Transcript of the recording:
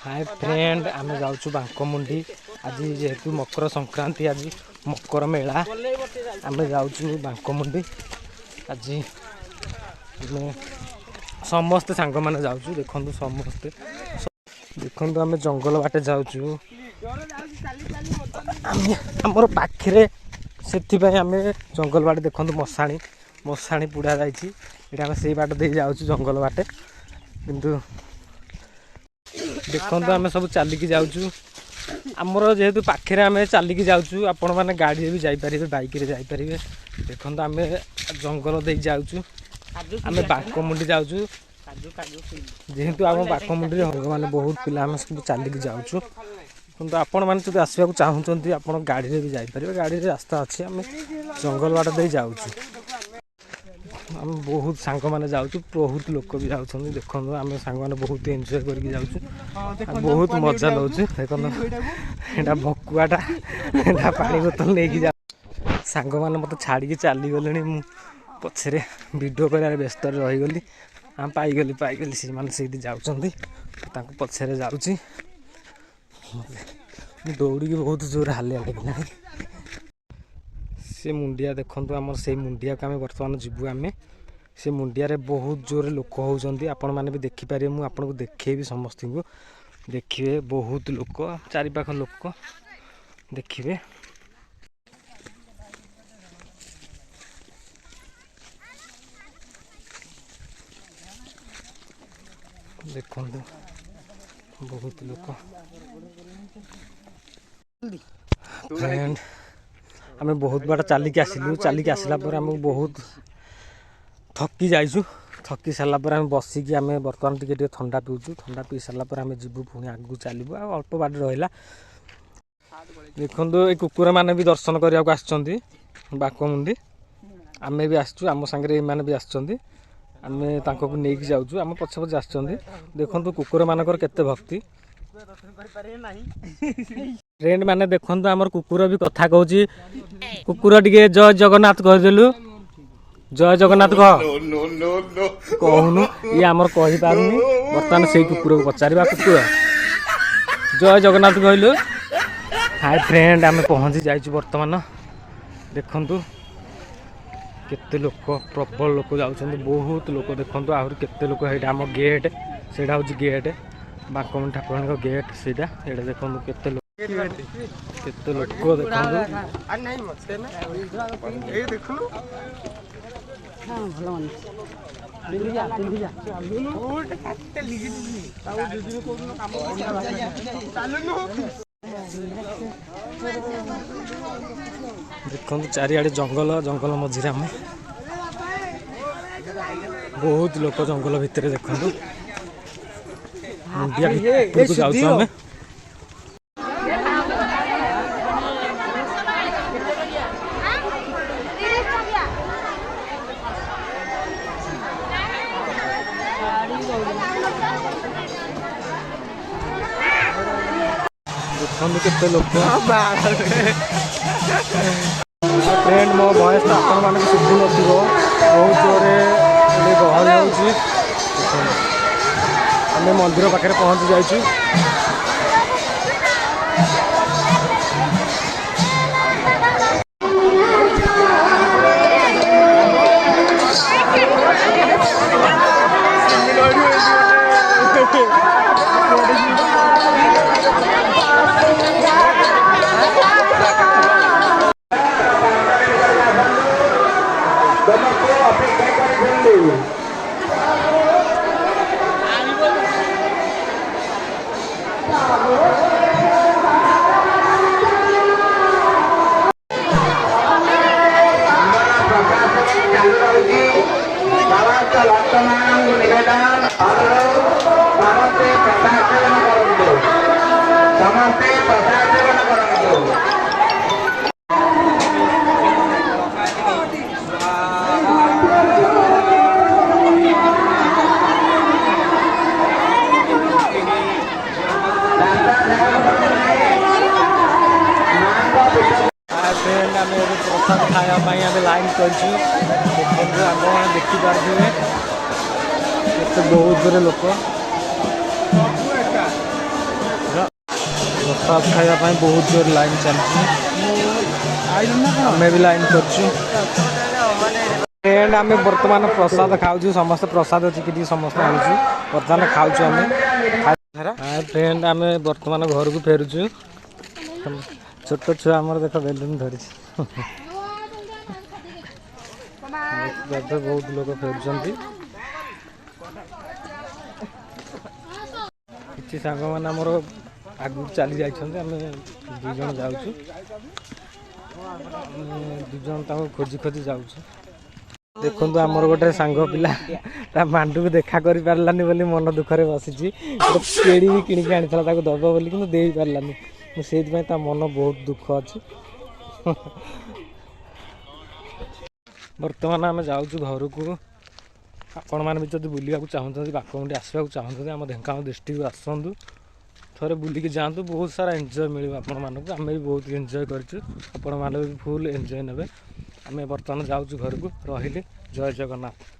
Hi friend आम जाऊँ बांकमुंडी आज जेहेतु मकर संक्रांति आज मकर मेला आम जाऊँ बांकमुंडी आज समस्ते सांग मैंने जाऊँ देखु समस्ते देखु आम जंगल बाटे जाऊँ आमर पाखे से आम जंगल बाटे देखु मशाणी मशाणी पुड़ा जाइए से बाट दे जाऊँ जंगल बाटे किंतु देखो आम सब चलिकी जाऊँ आमर जेहेतु पाखे आम चलिकी जाऊँ आपण मैंने गाड़ी भी जापर बैक जापर देखो आम जंगल दे जाऊँ आम बांकमुंडी जाऊँ जेहेतु आम बांकमुंडी मैंने बहुत पिला आम सब चलिकी जाऊँ किंतु आपण मैंने जो आसवाक चाहूँगी आप गाड़ी भी जापर गाड़ी रास्ता अच्छी आम जंगल बाट दे जाऊँ आम बहुत सांग मैंने जाऊँ बहुत लोक भी जाऊँ देखो आम सांग मैंने बहुत एंजॉय करके जाऊँ बहुत मजा लौच देखो यहाँ भकुआटा पानी बोतल नहीं जा सांग मैंने मत छाड़ी चलीगले पछे वीडियो कर व्यस्त रहीगली आम पाईगली से मैंने से जाऊँगी पछे जाऊँ दौड़ी बहुत जोर हालिया लगे से मुंडिया देखो आम से मुंडिया को आम बर्तमान जीवु आम से मुंडिया रे बहुत जोर लोक होती आपण मैंने भी देखिपारे मुझे आपको देखेबी समस्त को देखिए बहुत लोक चारिपाख लोक देखिए देखो बहुत लोक फ्रेंड आम बहुत बार चलिकी आसिलु चलिकी आसला आम बहुत थकी जाइछु थकी सारापर आम बसिकी आम बर्तमान टे ठंडा पीऊँ ठंडा पी सारापर आम जीवु पुणी आगू चलू अल्प बाट रहा देखो ये कुकुर मैंने भी दर्शन करने को आसुँच बांकमुंडी आम भी आसचु आम सांगे मैंने भी आसुँच आम नहीं जाऊँ आम पछे पछे आसुँच देखो कुकुर मानकर केते भक्ति फ्रेंड मैंने देखो आमर कुकुर भी कथा कहूँ कुकुर टे जय जगन्नाथ कहदेलु जय जगन्नाथ कह कहूनु ये आमर कही पारुनी बर्तमान से कुकुर को पचार कुकुर जय जगन्नाथ कहलु हाय फ्रेंड आम पहुँची जाइए बर्तमान देखु केते लोक प्रबल लोक जाऊँ बहुत लोक देखो आहरी केते लोक है आम गेट से गेट बांकमुंडी ठाकुर गेट से देखो केते लोक केते लोक देखो देखो चारिआडे जंगल जंगल मझे आम बहुत लोक जंगल भितर देखो मुंडिया जाऊँ आम केते लोक फ्रेंड मो वॉइस तो आपण मानक शुभु नथिबो बहुत जोरे गहल होउची आम मंदिर पाखे पहुँची जाइछु प्रसाद खायापाई आम लाइन कर देखिपारे बहुत दूर लोक प्रसाद खावाई बहुत जोर लाइन चलती आम भी लाइन कर फ्रेंड आम बर्तमान प्रसाद खाऊ समस्त प्रसाद चिकी समस्त आणुचु बर्तमान खाऊ आम फ्रेंड आम बर्तमान घर को फेरुचु छोट छुआ आमर देख बेलून धरी बहुत लोग फेरुंट कि सांग मैंने आमर आगू चली जाइए आम दुज जाऊँ दुज खोजी खोजी जाऊँ देखु आमर गोटे सांग पिला ता मांडू को देखा कर पारानी बोली मन दुखरे बसी केड़ी भी किणिकी आनी दब बोली कि दे पारानी मुझे मन बहुत दुख अच्छी बर्तमान आम जाऊँ घर को आपण मैंने भी जब बुला चाहते बाकमुंडी आसवा चाहते आम ढेंकानाल डिस्ट्रिक्ट आसतु थे बुलिकी जातु बहुत सारा एंजॉय मिले आपण मानक आम भी बहुत एंजॉय कर फुल एंजॉय ने आम बर्तमान जाऊँ घर को रही जय जगन्नाथ।